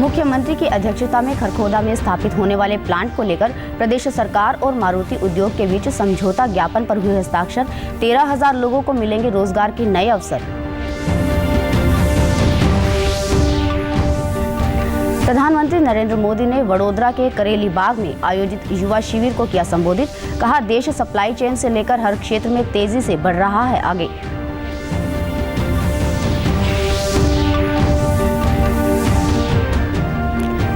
मुख्यमंत्री की अध्यक्षता में खरखोदा में स्थापित होने वाले प्लांट को लेकर प्रदेश सरकार और मारुति उद्योग के बीच समझौता ज्ञापन पर हुए हस्ताक्षर। 13,000 लोगों को मिलेंगे रोजगार के नए अवसर। प्रधानमंत्री नरेंद्र मोदी ने वडोदरा के करेली बाग में आयोजित युवा शिविर को किया संबोधित। कहा, देश सप्लाई चेन से लेकर हर क्षेत्र में तेजी से बढ़ रहा है आगे।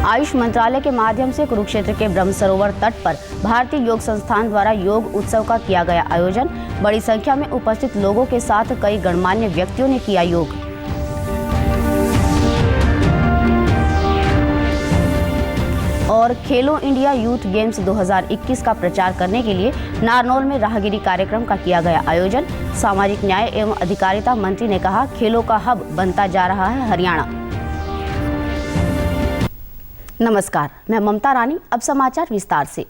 आयुष मंत्रालय के माध्यम से कुरुक्षेत्र के ब्रह्म सरोवर तट पर भारतीय योग संस्थान द्वारा योग उत्सव का किया गया आयोजन। बड़ी संख्या में उपस्थित लोगों के साथ कई गणमान्य व्यक्तियों ने किया योग। और खेलो इंडिया यूथ गेम्स 2021 का प्रचार करने के लिए नारनौल में राहगिरी कार्यक्रम का किया गया आयोजन। सामाजिक न्याय एवं अधिकारिता मंत्री ने कहा, खेलों का हब बनता जा रहा है हरियाणा। नमस्कार, मैं ममता रानी। अब समाचार विस्तार से।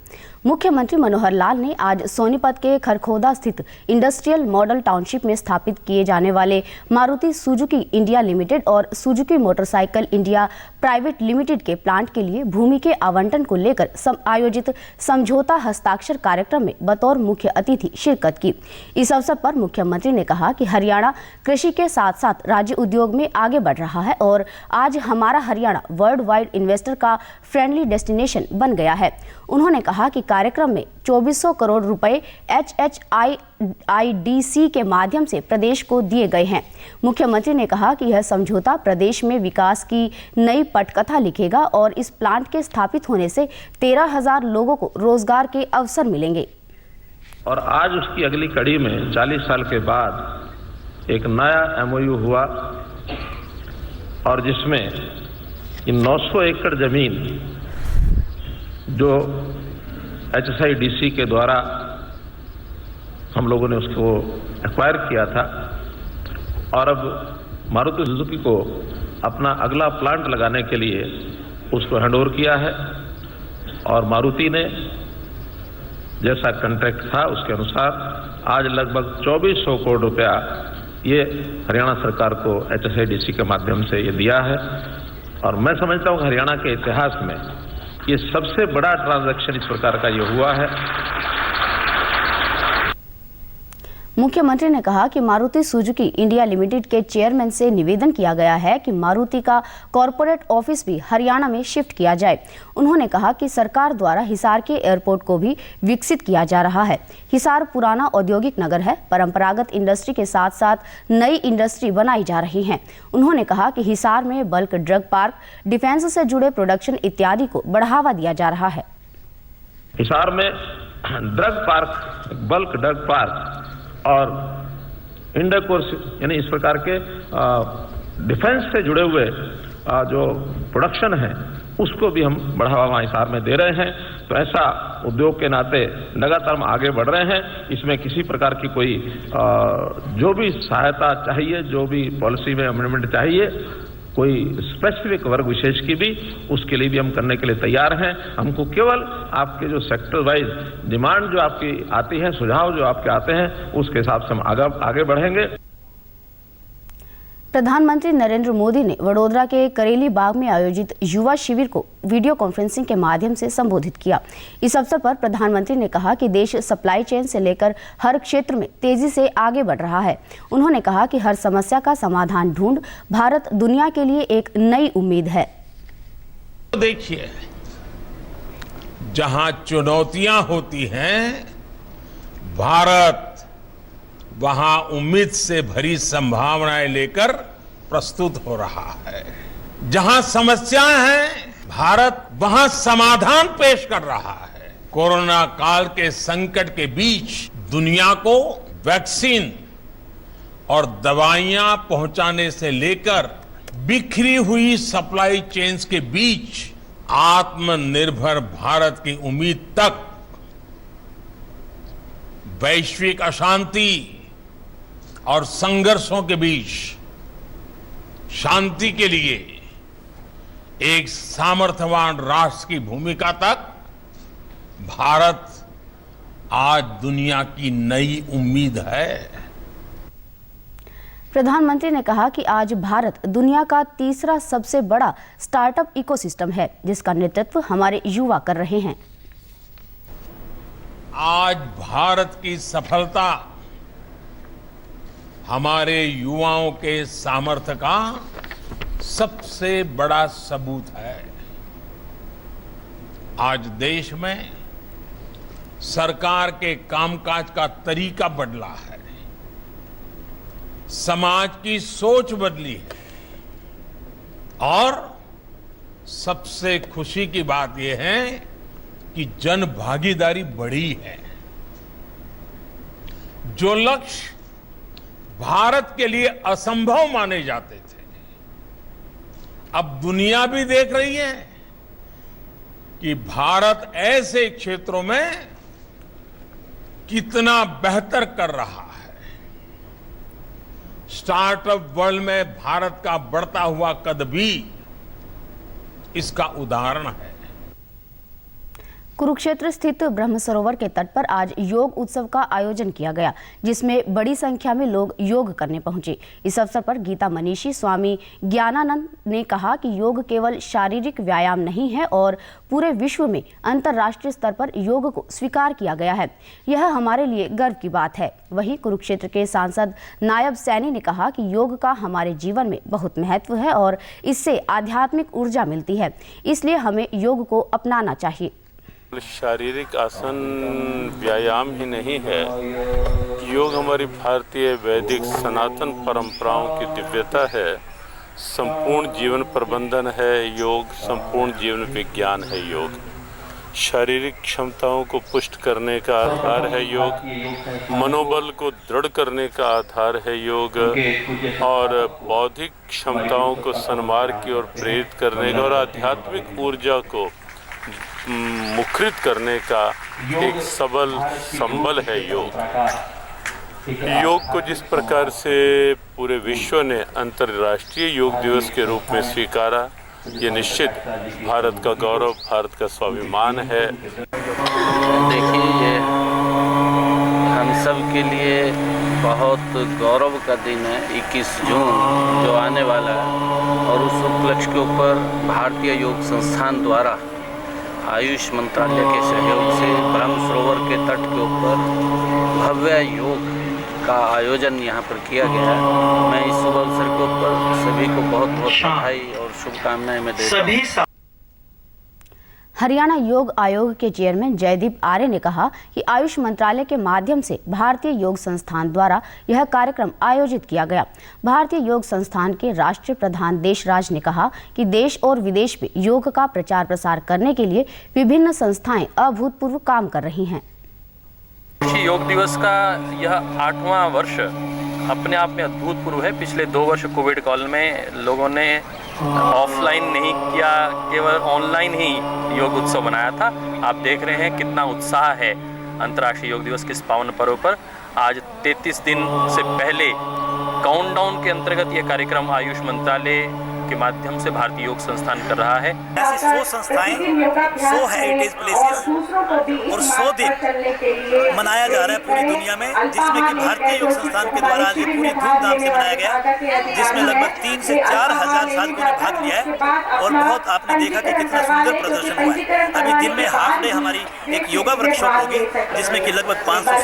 मुख्यमंत्री मनोहर लाल ने आज सोनीपत के खरखोदा स्थित इंडस्ट्रियल मॉडल टाउनशिप में स्थापित किए जाने वाले मारुति सुजुकी इंडिया लिमिटेड और Suzuki motorcycle India private limited के प्लांट के लिए भूमि के आवंटन को लेकर आयोजित समझौता हस्ताक्षर कार्यक्रम में बतौर मुख्य अतिथि शिरकत की। इस अवसर पर मुख्यमंत्री ने कहा कि हरियाणा कृषि के साथ साथ राज्य उद्योग में आगे बढ़ रहा है और आज हमारा हरियाणा वर्ल्ड वाइड इन्वेस्टर का फ्रेंडली डेस्टिनेशन बन गया है। उन्होंने कहा कि कार्यक्रम में 2400 करोड़ रुपए HHIIDC के माध्यम से प्रदेश को दिए गए हैं। मुख्यमंत्री ने कहा कि यह समझौता प्रदेश में विकास की नई पटकथा लिखेगा और इस प्लांट के स्थापित होने से 13,000 लोगों को रोजगार के अवसर मिलेंगे। और आज उसकी अगली कड़ी में 40 साल के बाद एक नया MOU हुआ और जिसमें इन 900 एकड़ जमीन जो HHIDC के द्वारा हम लोगों ने उसको एक्वायर किया था और अब मारुति सुजुकी को अपना अगला प्लांट लगाने के लिए उसको हैंडओवर किया है। और मारुति ने जैसा कॉन्ट्रैक्ट था उसके अनुसार आज लगभग 2400 करोड़ रुपया ये हरियाणा सरकार को HHIDC के माध्यम से ये दिया है। और मैं समझता हूँ कि हरियाणा के इतिहास में ये सबसे बड़ा ट्रांजैक्शन इस प्रकार का ये हुआ है। मुख्यमंत्री ने कहा कि मारुति सुजुकी इंडिया लिमिटेड के चेयरमैन से निवेदन किया गया है कि मारुति का कॉरपोरेट ऑफिस भी हरियाणा में शिफ्ट किया जाए। उन्होंने कहा कि सरकार द्वारा हिसार के एयरपोर्ट को भी विकसित किया जा रहा है। हिसार पुराना औद्योगिक नगर है। परंपरागत इंडस्ट्री के साथ साथ नई इंडस्ट्री बनाई जा रही है। उन्होंने कहा कि हिसार में बल्क ड्रग पार्क, डिफेंस से जुड़े प्रोडक्शन इत्यादि को बढ़ावा दिया जा रहा है। हिसार में drug park, bulk drug park और इंडोकोर्स यानी इस प्रकार के डिफेंस से जुड़े हुए जो प्रोडक्शन है उसको भी हम बढ़ावा वहाँ हिसार में दे रहे हैं। तो ऐसा उद्योग के नाते लगातार हम आगे बढ़ रहे हैं। इसमें किसी प्रकार की कोई जो भी सहायता चाहिए, जो भी पॉलिसी में अमेंडमेंट चाहिए, कोई स्पेसिफिक वर्ग विशेष की भी, उसके लिए भी हम करने के लिए तैयार हैं। हमको केवल आपके जो सेक्टर वाइज डिमांड जो आपकी आती है, सुझाव जो आपके आते हैं, उसके हिसाब से हम आगे बढ़ेंगे। प्रधानमंत्री नरेंद्र मोदी ने वडोदरा के करेली बाग में आयोजित युवा शिविर को वीडियो कॉन्फ्रेंसिंग के माध्यम से संबोधित किया। इस अवसर पर प्रधानमंत्री ने कहा कि देश सप्लाई चेन से लेकर हर क्षेत्र में तेजी से आगे बढ़ रहा है। उन्होंने कहा कि हर समस्या का समाधान ढूंढ भारत दुनिया के लिए एक नई उम्मीद है। देखिए, जहां चुनौतियां होती हैं, भारत वहां उम्मीद से भरी संभावनाएं लेकर प्रस्तुत हो रहा है। जहां समस्याएं हैं, भारत वहां समाधान पेश कर रहा है। कोरोना काल के संकट के बीच दुनिया को वैक्सीन और दवाइयां पहुंचाने से लेकर बिखरी हुई सप्लाई चेन्स के बीच आत्मनिर्भर भारत की उम्मीद तक, वैश्विक अशांति और संघर्षों के बीच शांति के लिए एक सामर्थ्यवान राष्ट्र की भूमिका तक भारत आज दुनिया की नई उम्मीद है। प्रधानमंत्री ने कहा कि आज भारत दुनिया का तीसरा सबसे बड़ा स्टार्टअप इकोसिस्टम है, जिसका नेतृत्व हमारे युवा कर रहे हैं। आज भारत की सफलता हमारे युवाओं के सामर्थ्य का सबसे बड़ा सबूत है। आज देश में सरकार के कामकाज का तरीका बदला है, समाज की सोच बदली है और सबसे खुशी की बात यह है कि जन भागीदारी बढ़ी है। जो लक्ष्य भारत के लिए असंभव माने जाते थे, अब दुनिया भी देख रही है कि भारत ऐसे क्षेत्रों में कितना बेहतर कर रहा है। स्टार्टअप वर्ल्ड में भारत का बढ़ता हुआ कद भी इसका उदाहरण है। कुरुक्षेत्र स्थित ब्रह्म सरोवर के तट पर आज योग उत्सव का आयोजन किया गया, जिसमें बड़ी संख्या में लोग योग करने पहुंचे। इस अवसर पर गीता मनीषी स्वामी ज्ञानानंद ने कहा कि योग केवल शारीरिक व्यायाम नहीं है और पूरे विश्व में अंतर्राष्ट्रीय स्तर पर योग को स्वीकार किया गया है। यह हमारे लिए गर्व की बात है। वहीं कुरुक्षेत्र के सांसद नायब सैनी ने कहा कि योग का हमारे जीवन में बहुत महत्व है और इससे आध्यात्मिक ऊर्जा मिलती है, इसलिए हमें योग को अपनाना चाहिए। शारीरिक आसन व्यायाम ही नहीं है, योग हमारी भारतीय वैदिक सनातन परंपराओं की दिव्यता है। संपूर्ण जीवन प्रबंधन है योग, संपूर्ण जीवन विज्ञान है योग। शारीरिक क्षमताओं को पुष्ट करने का आधार है योग, मनोबल को दृढ़ करने का आधार है योग और बौद्धिक क्षमताओं को सन्मार्ग की ओर प्रेरित करने का और आध्यात्मिक ऊर्जा को मुखरित करने का एक सबल संबल है योग। योग को जिस प्रकार से पूरे विश्व ने अंतर्राष्ट्रीय योग दिवस के रूप में स्वीकारा, ये निश्चित भारत का गौरव, भारत का स्वाभिमान है। देखिए, ये हम सब के लिए बहुत गौरव का दिन है, 21 जून जो आने वाला है, और उस उपलक्ष्य के ऊपर भारतीय योग संस्थान द्वारा आयुष मंत्रालय के सहयोग से ब्रह्म सरोवर के तट के ऊपर भव्य योग का आयोजन यहाँ पर किया गया है। मैं इस शुभ अवसर के ऊपर सभी को बहुत बहुत बधाई और शुभकामनाएं मैं देता हूँ। हरियाणा योग आयोग के चेयरमैन जयदीप आर्य ने कहा कि आयुष मंत्रालय के माध्यम से भारतीय योग संस्थान द्वारा यह कार्यक्रम आयोजित किया गया। भारतीय योग संस्थान के राष्ट्रीय प्रधान देशराज ने कहा कि देश और विदेश में योग का प्रचार प्रसार करने के लिए विभिन्न संस्थाएं अभूतपूर्व काम कर रही हैं। योग दिवस का यह 8वां वर्ष अपने आप में अभूतपूर्व है। पिछले 2 वर्ष कोविड काल में लोगों ने ऑफलाइन नहीं किया, केवल ऑनलाइन ही योग उत्सव मनाया था। आप देख रहे हैं कितना उत्साह है अंतर्राष्ट्रीय योग दिवस के इस पावन पर्व पर। आज 33 दिन से पहले काउंटडाउन के अंतर्गत यह कार्यक्रम आयुष मंत्रालय के माध्यम से भारतीय योग संस्थान कर रहा है। ऐसी 100 संस्थाएं, 100 हेरिटेज प्लेसेस और 100 दिन मनाया जा रहा है पूरी दुनिया में, जिसमें कि भारतीय योग संस्थान के द्वारा आज ये पूरी धूमधाम से मनाया गया, जिसमें लगभग 3 से 4 हजार साधकों ने भाग लिया है और बहुत आपने देखा कि कितना सुंदर प्रदर्शन हुआ है। अभी दिन में हाफ डे हमारी एक योगा वर्कशॉप होगी, जिसमें कि लगभग 500।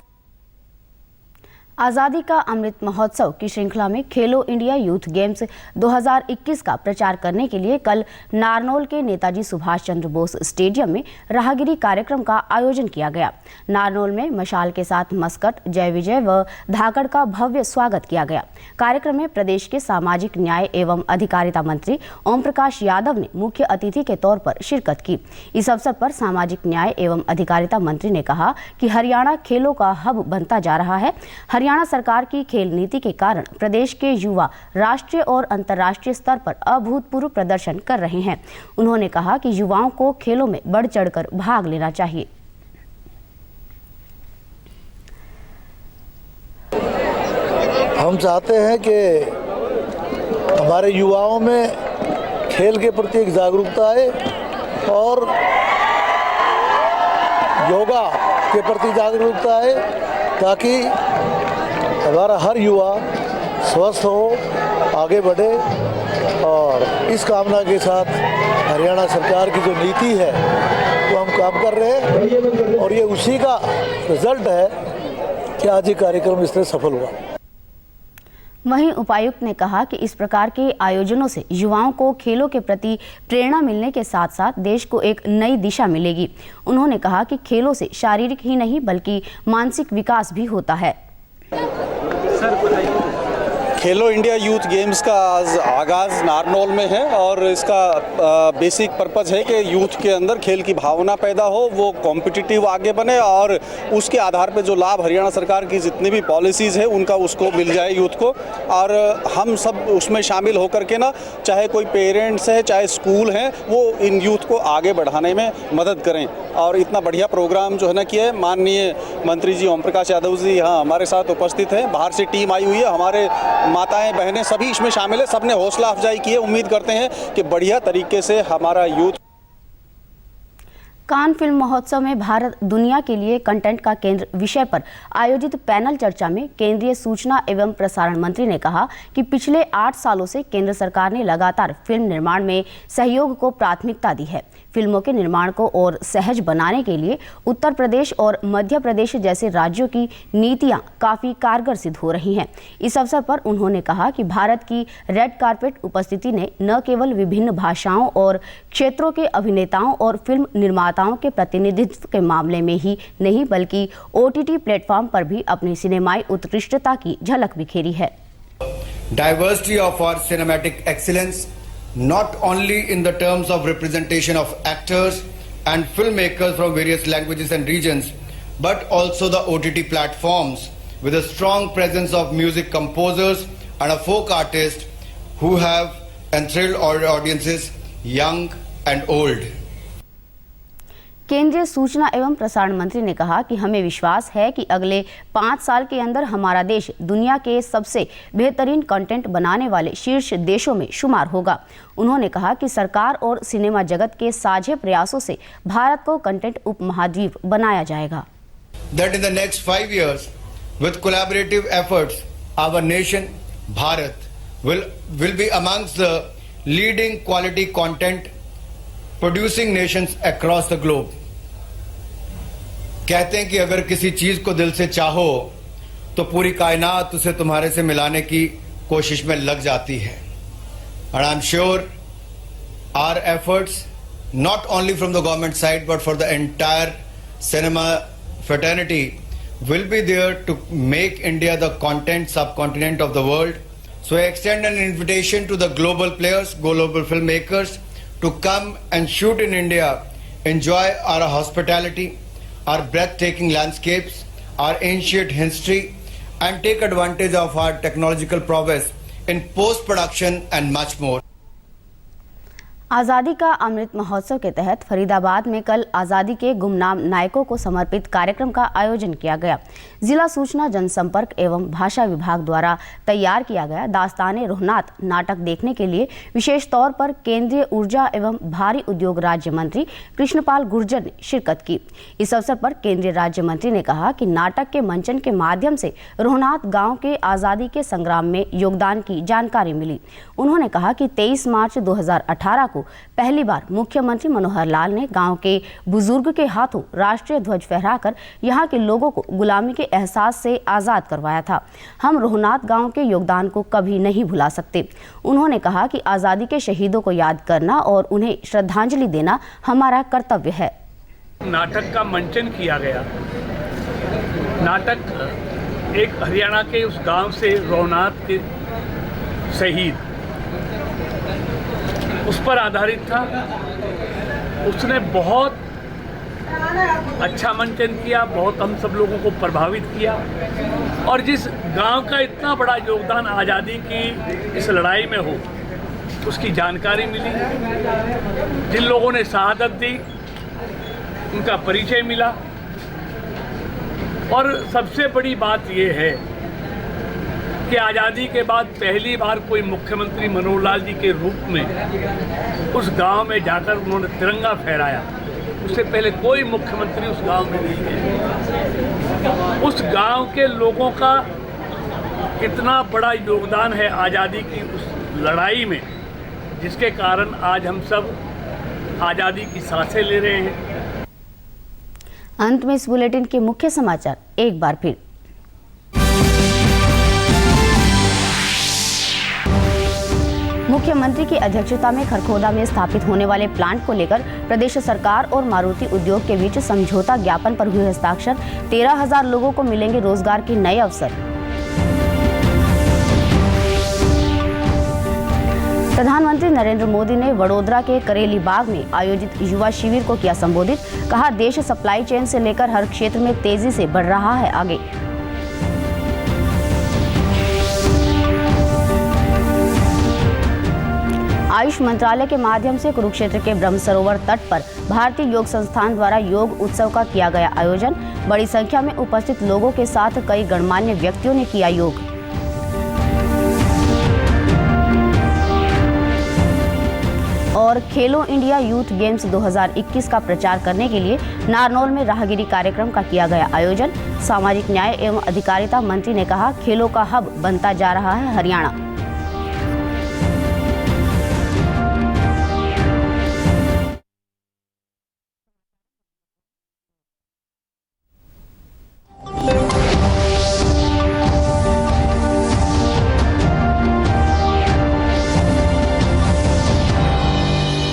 आज़ादी का अमृत महोत्सव की श्रृंखला में खेलो इंडिया यूथ गेम्स 2021 का प्रचार करने के लिए कल नारनौल के नेताजी सुभाष चंद्र बोस स्टेडियम में राहगिरी कार्यक्रम का आयोजन किया गया। नारनौल में मशाल के साथ मस्कट, जय विजय व धाकड़ का भव्य स्वागत किया गया। कार्यक्रम में प्रदेश के सामाजिक न्याय एवं अधिकारिता मंत्री ओम प्रकाश यादव ने मुख्य अतिथि के तौर पर शिरकत की। इस अवसर पर सामाजिक न्याय एवं अधिकारिता मंत्री ने कहा कि हरियाणा खेलों का हब बनता जा रहा है। हरियाणा सरकार की खेल नीति के कारण प्रदेश के युवा राष्ट्रीय और अंतर्राष्ट्रीय स्तर पर अभूतपूर्व प्रदर्शन कर रहे हैं। उन्होंने कहा कि युवाओं को खेलों में बढ़ चढ़कर भाग लेना चाहिए। हम चाहते हैं कि हमारे युवाओं में खेल के प्रति एक जागरूकता आए और योगा के प्रति जागरूकता आए, ताकि हमारा हर युवा स्वस्थ हो, आगे बढ़े और इस कामना के साथ हरियाणा सरकार की जो नीति है वो हम काम कर रहे हैं और ये उसी का रिजल्ट है कि आज ये कार्यक्रम इस तरह सफल हुआ। वहीं उपायुक्त ने कहा कि इस प्रकार के आयोजनों से युवाओं को खेलों के प्रति प्रेरणा मिलने के साथ साथ देश को एक नई दिशा मिलेगी। उन्होंने कहा कि खेलों से शारीरिक ही नहीं बल्कि मानसिक विकास भी होता है। खेलो इंडिया यूथ गेम्स का आज आगाज़ नारनौल में है और इसका बेसिक पर्पज़ है कि यूथ के अंदर खेल की भावना पैदा हो, वो कॉम्पिटिटिव आगे बने और उसके आधार पे जो लाभ हरियाणा सरकार की जितनी भी पॉलिसीज़ है उनका उसको मिल जाए यूथ को। और हम सब उसमें शामिल होकर के ना, चाहे कोई पेरेंट्स है चाहे स्कूल हैं, वो इन यूथ को आगे बढ़ाने में मदद करें। और इतना बढ़िया प्रोग्राम जो है ना किया है, माननीय मंत्री जी ओम प्रकाश यादव जी यहाँ हमारे साथ उपस्थित हैं, बाहर से टीम आई हुई है, हमारे माताएं बहनें सभी इसमें शामिल है, सबने हौसला अफजाई की है। उम्मीद करते हैं कि बढ़िया तरीके से हमारा यूथ। कान फिल्म महोत्सव में भारत दुनिया के लिए कंटेंट का केंद्र विषय पर आयोजित पैनल चर्चा में केंद्रीय सूचना एवं प्रसारण मंत्री ने कहा कि पिछले 8 सालों से केंद्र सरकार ने लगातार फिल्म निर्माण में सहयोग को प्राथमिकता दी है। फिल्मों के निर्माण को और सहज बनाने के लिए उत्तर प्रदेश और मध्य प्रदेश जैसे राज्यों की नीतियां काफी कारगर सिद्ध हो रही हैं। इस अवसर पर उन्होंने कहा कि भारत की रेड कारपेट उपस्थिति ने न केवल विभिन्न भाषाओं और क्षेत्रों के अभिनेताओं और फिल्म निर्माताओं के प्रतिनिधित्व के मामले में ही नहीं बल्कि OTT प्लेटफॉर्म पर भी अपनी सिनेमाई उत्कृष्टता की झलक बिखेरी है। Diversity of our cinematic excellence, not only in the terms of representation of actors and filmmakers from various languages and regions, but also the OTT platforms with a strong presence of music composers and a folk artist who have enthralled audiences, young and old. केंद्रीय सूचना एवं प्रसारण मंत्री ने कहा कि हमें विश्वास है कि अगले 5 साल के अंदर हमारा देश दुनिया के सबसे बेहतरीन कंटेंट बनाने वाले शीर्ष देशों में शुमार होगा। उन्होंने कहा कि सरकार और सिनेमा जगत के साझे प्रयासों से भारत को कंटेंट उपमहाद्वीप बनाया जाएगा। That in the next 5 years, with collaborative efforts, our nation, Bharat, will be amongst the leading quality content producing nations across the globe. कहते हैं कि अगर किसी चीज को दिल से चाहो तो पूरी कायनात उसे तुम्हारे से मिलाने की कोशिश में लग जाती है। And I'm sure our efforts, not only from the government side but for the entire cinema fraternity, will be there to make India the content subcontinent of the world. So I extend an invitation to the global players, global filmmakers to come and shoot in India, enjoy our hospitality, our breathtaking landscapes, our ancient history, and take advantage of our technological prowess in post-production and much more. आज़ादी का अमृत महोत्सव के तहत फरीदाबाद में कल आज़ादी के गुमनाम नायकों को समर्पित कार्यक्रम का आयोजन किया गया। जिला सूचना जनसंपर्क एवं भाषा विभाग द्वारा तैयार किया गया दास्ताने रोहनात नाटक देखने के लिए विशेष तौर पर केंद्रीय ऊर्जा एवं भारी उद्योग राज्य मंत्री कृष्णपाल गुर्जर ने शिरकत की। इस अवसर पर केंद्रीय राज्य मंत्री ने कहा कि नाटक के मंचन के माध्यम से रोहनात गाँव के आज़ादी के संग्राम में योगदान की जानकारी मिली। उन्होंने कहा कि 23 मार्च 2018 को पहली बार मुख्यमंत्री मनोहर लाल ने गांव के बुजुर्ग के हाथों राष्ट्रीय ध्वज फहराकर यहां के लोगों को गुलामी के एहसास से आज़ाद करवाया था। हम रोहनात गांव के योगदान को कभी नहीं भुला सकते। उन्होंने कहा कि आज़ादी के शहीदों को याद करना और उन्हें श्रद्धांजलि देना हमारा कर्तव्य है। नाटक का मंचन किया गया। नाटक एक हरियाणा के उस गांव से रोहनात के शहीद उस पर आधारित था। उसने बहुत अच्छा मंचन किया, बहुत हम सब लोगों को प्रभावित किया और जिस गांव का इतना बड़ा योगदान आज़ादी की इस लड़ाई में हो उसकी जानकारी मिली। जिन लोगों ने शहादत दी उनका परिचय मिला और सबसे बड़ी बात ये है कि आज़ादी के बाद पहली बार कोई मुख्यमंत्री मनोहर लाल जी के रूप में उस गांव में जाकर उन्होंने तिरंगा फहराया। उससे पहले कोई मुख्यमंत्री उस गांव में नहीं गए। उस गांव के लोगों का कितना बड़ा योगदान है आज़ादी की उस लड़ाई में, जिसके कारण आज हम सब आज़ादी की सांसें ले रहे हैं। अंत में इस बुलेटिन के मुख्य समाचार एक बार फिर। मुख्यमंत्री की अध्यक्षता में खरखोदा में स्थापित होने वाले प्लांट को लेकर प्रदेश सरकार और मारुति उद्योग के बीच समझौता ज्ञापन पर हुए हस्ताक्षर। 13,000 लोगों को मिलेंगे रोजगार के नए अवसर। प्रधानमंत्री नरेंद्र मोदी ने वडोदरा के करेली बाग में आयोजित युवा शिविर को किया संबोधित। कहा, देश सप्लाई चेन से लेकर हर क्षेत्र में तेजी से बढ़ रहा है आगे। आयुष मंत्रालय के माध्यम से कुरुक्षेत्र के ब्रह्म सरोवर तट पर भारतीय योग संस्थान द्वारा योग उत्सव का किया गया आयोजन। बड़ी संख्या में उपस्थित लोगों के साथ कई गणमान्य व्यक्तियों ने किया योग। और खेलो इंडिया यूथ गेम्स 2021 का प्रचार करने के लिए नारनौल में राहगिरी कार्यक्रम का किया गया आयोजन। सामाजिक न्याय एवं अधिकारिता मंत्री ने कहा, खेलों का हब बनता जा रहा है हरियाणा।